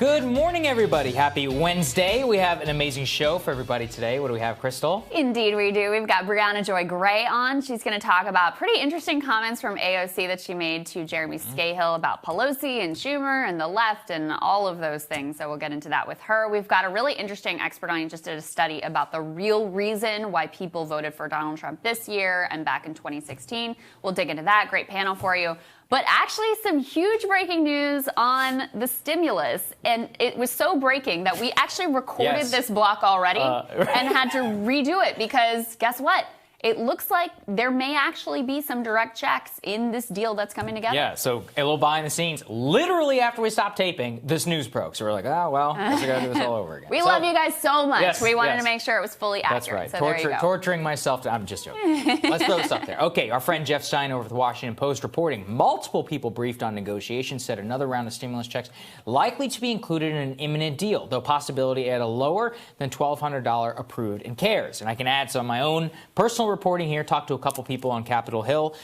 Good morning, everybody. Happy Wednesday. We have an amazing show for everybody today. What do we have, Crystal? Indeed, we do. We've got Brianna Joy Gray on. She's going to talk about pretty interesting comments from AOC that she made to Jeremy Scahill about Pelosi and Schumer and the left and all of those things. So we'll get into that with her. We've got a really interesting expert on. He just did a study about the real reason why people voted for Donald Trump this year and back in 2016. We'll dig into that. Great panel for you. But actually, some huge breaking news on the stimulus. And it was so breaking that we actually recorded this block already and had to redo it because guess what? It looks like there may actually be some direct checks in this deal that's coming together. Yeah, so a little behind the scenes. Literally after we stopped taping, this news broke. So we're like, oh, well, I guess we got to do this all over again. We love you guys so much. We wanted to make sure it was fully accurate. That's right. So torturing myself. I'm just joking. Let's throw this up there. Okay, our friend Jeff Stein over at the Washington Post reporting multiple people briefed on negotiations said another round of stimulus checks likely to be included in an imminent deal, though possibility at a lower than $1,200 approved in CARES. And I can add some of my own personal reporting here, talked to a couple people on Capitol Hill.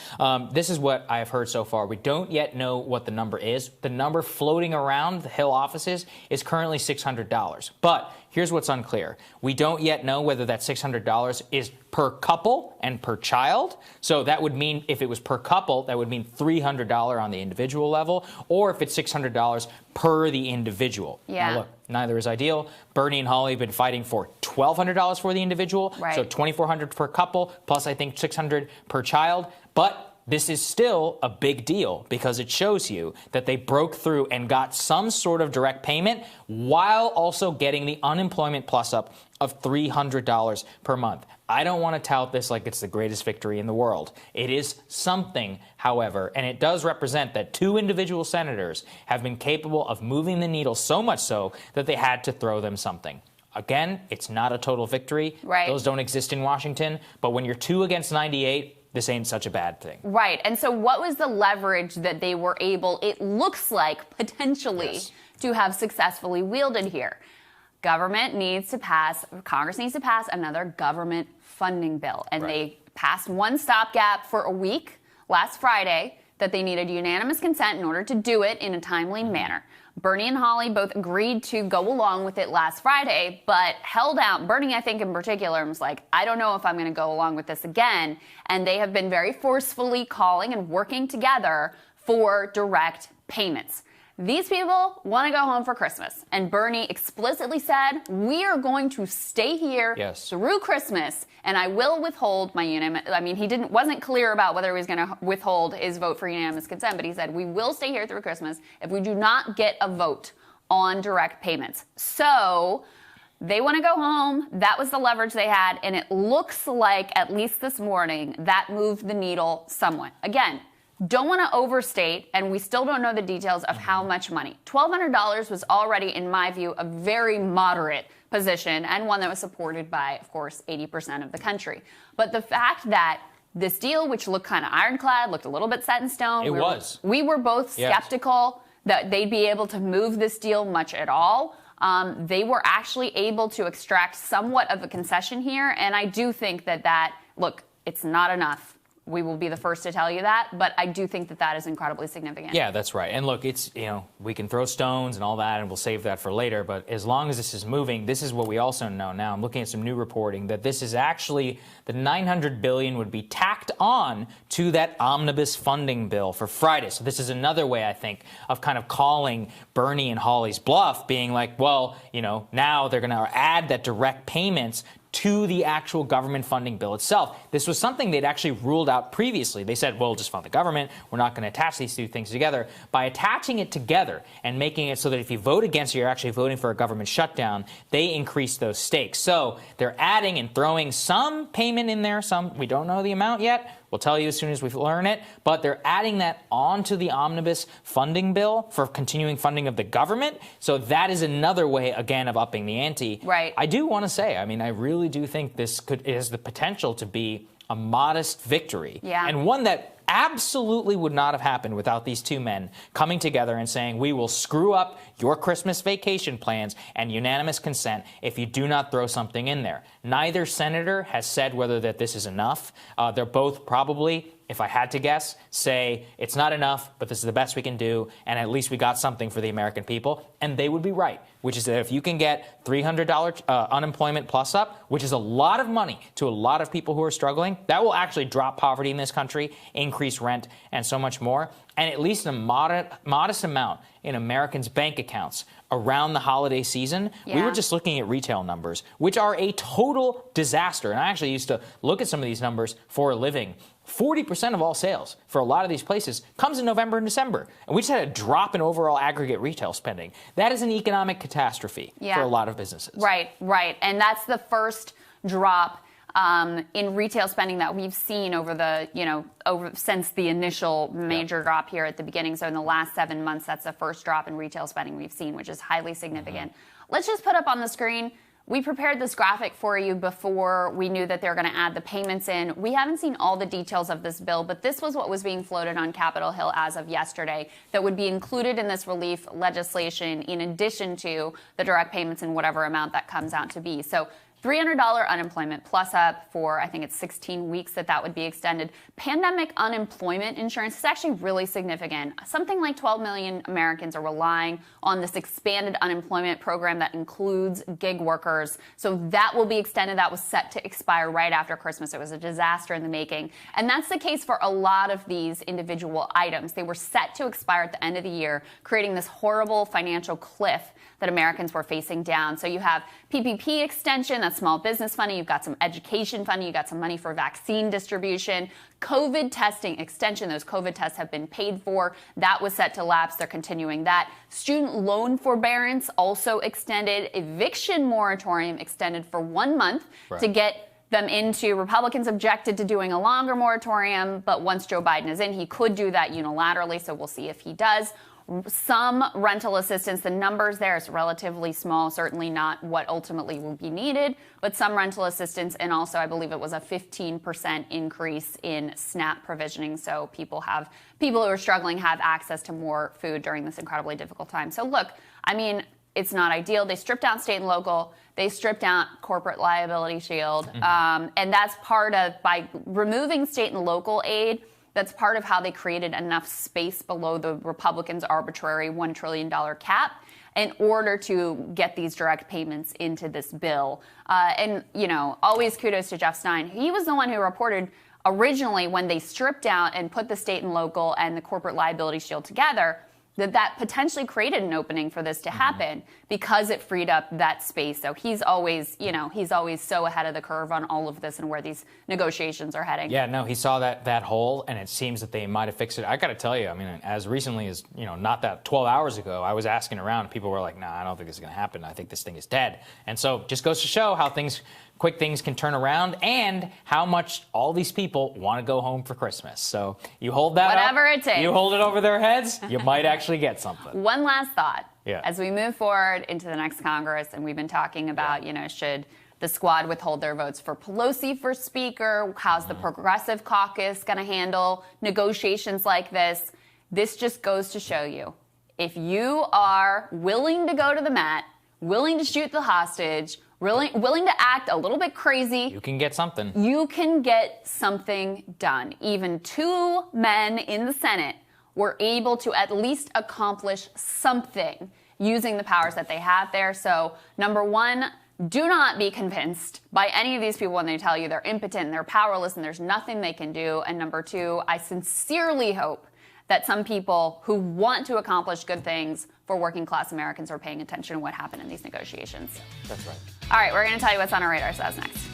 This is what I've heard so far. We don't yet know what the number is. The number floating around the Hill offices is currently $600. But here's what's unclear. We don't yet know whether that $600 is per couple and per child. So that would mean if it was per couple, that would mean $300 on the individual level, or if it's $600 per the individual. Yeah. Now look, neither is ideal. Bernie and Hawley have been fighting for $1,200 for the individual, so $2,400 per couple, plus I think $600 per child. But this is still a big deal because it shows you that they broke through and got some sort of direct payment while also getting the unemployment plus up of $300 per month. I don't want to tout this like it's the greatest victory in the world. It is something, however, and it does represent that two individual senators have been capable of moving the needle so much so that they had to throw them something. Again, it's not a total victory. Those don't exist in Washington. But when you're 2 against 98, this ain't such a bad thing. Right. And so what was the leverage that they were able, it looks like, potentially, to have successfully wielded here? Congress needs to pass another government funding bill. And they passed one stopgap for a week last Friday that they needed unanimous consent in order to do it in a timely manner. Bernie and Hawley both agreed to go along with it last Friday, but held out. Bernie, I think in particular, was like, I don't know if I'm going to go along with this again. And they have been very forcefully calling and working together for direct payments. These people want to go home for Christmas. And Bernie explicitly said, we are going to stay here through Christmas, and I will withhold my unanimous. I mean, he wasn't clear about whether he was going to withhold his vote for unanimous consent, but he said, we will stay here through Christmas if we do not get a vote on direct payments. So they want to go home. That was the leverage they had. And it looks like, at least this morning, that moved the needle somewhat. Again, don't want to overstate, and we still don't know the details of how much money. $1,200 was already, in my view, a very moderate position and one that was supported by, of course, 80% of the country. But the fact that this deal, which looked kind of ironclad, looked a little bit set in stone. We were both skeptical that they'd be able to move this deal much at all. They were actually able to extract somewhat of a concession here, and I do think that, look, it's not enough. We will be the first to tell you that, but I do think that is incredibly significant. Yeah, that's right. And look, it's, we can throw stones and all that, and we'll save that for later, but as long as this is moving, this is what we also know now. I'm looking at some new reporting that this is actually, the $900 billion would be tacked on to that omnibus funding bill for Friday. So this is another way, I think, of kind of calling Bernie and Hawley's bluff, being like, well, now they're going to add that direct payments to the actual government funding bill itself. This was something they'd actually ruled out previously. They said, well, just fund the government. We're not going to attach these two things together. By attaching it together and making it so that if you vote against it, you're actually voting for a government shutdown, they increase those stakes. So they're adding and throwing some payment in there. Some, we don't know the amount yet. We'll tell you as soon as we learn it, but they're adding that onto the omnibus funding bill for continuing funding of the government. So that is another way, again, of upping the ante. I do want to say, I mean, I really do think this has the potential to be a modest victory, and one that absolutely would not have happened without these two men coming together and saying, we will screw up your Christmas vacation plans and unanimous consent if you do not throw something in there. Neither senator has said whether that this is enough. They're both probably if I had to guess, say it's not enough, but this is the best we can do, and at least we got something for the American people. And they would be right, which is that if you can get $300 unemployment plus up, which is a lot of money to a lot of people who are struggling, that will actually drop poverty in this country, increase rent, and so much more. And at least a modest amount in Americans' bank accounts around the holiday season. We were just looking at retail numbers, which are a total disaster. And I actually used to look at some of these numbers for a living. 40% of all sales for a lot of these places comes in November and December. And we just had a drop in overall aggregate retail spending. That is an economic catastrophe for a lot of businesses. Right. And that's the first drop in retail spending that we've seen over the, since the initial major drop here at the beginning. So in the last 7 months, that's the first drop in retail spending we've seen, which is highly significant. Let's just put up on the screen. We prepared this graphic for you before we knew that they're going to add the payments in. We haven't seen all the details of this bill, but this was what was being floated on Capitol Hill as of yesterday that would be included in this relief legislation in addition to the direct payments in whatever amount that comes out to be. So $300 unemployment plus up for, I think it's 16 weeks that would be extended. Pandemic unemployment insurance is actually really significant. Something like 12 million Americans are relying on this expanded unemployment program that includes gig workers. So that will be extended. That was set to expire right after Christmas. It was a disaster in the making. And that's the case for a lot of these individual items. They were set to expire at the end of the year, creating this horrible financial cliff that Americans were facing down. So you have PPP extension, that's small business funding. You've got some education funding. You've got some money for vaccine distribution. COVID testing extension. Those COVID tests have been paid for. That was set to lapse. They're continuing that. Student loan forbearance also extended. Eviction moratorium extended for 1 month to get them into. Republicans objected to doing a longer moratorium, but once Joe Biden is in, he could do that unilaterally. So we'll see if he does. Some rental assistance, the numbers there is relatively small, certainly not what ultimately will be needed, but some rental assistance, and also I believe it was a 15% increase in SNAP provisioning, so people who are struggling have access to more food during this incredibly difficult time. So look, I mean, it's not ideal. They stripped down state and local. They stripped down corporate liability shield, and that's part of, by removing state and local aid, that's part of how they created enough space below the Republicans' arbitrary $1 trillion cap in order to get these direct payments into this bill. And, always kudos to Jeff Stein. He was the one who reported originally when they stripped out and put the state and local and the corporate liability shield together, that potentially created an opening for this to happen because it freed up that space. So he's always so ahead of the curve on all of this and where these negotiations are heading. Yeah, no, he saw that hole, and it seems that they might have fixed it. I got to tell you, I mean, as recently as, not that 12 hours ago, I was asking around, and people were like, nah, I don't think this is going to happen. I think this thing is dead. And so just goes to show how quick things can turn around and how much all these people want to go home for Christmas. So you hold that Whatever it takes. You hold it over their heads, you might actually get something. One last thought. Yeah. As we move forward into the next Congress, and we've been talking about, should the squad withhold their votes for Pelosi for Speaker? How's the Progressive Caucus going to handle negotiations like this? This just goes to show you, if you are willing to go to the mat, willing to shoot the hostage, willing to act a little bit crazy, you can get something. You can get something done. Even 2 men in the Senate were able to at least accomplish something using the powers that they have there. So, number one, do not be convinced by any of these people when they tell you they're impotent and they're powerless and there's nothing they can do. And number two, I sincerely hope that some people who want to accomplish good things for working class Americans are paying attention to what happened in these negotiations. That's right. All right, we're going to tell you what's on our radar, so that's next.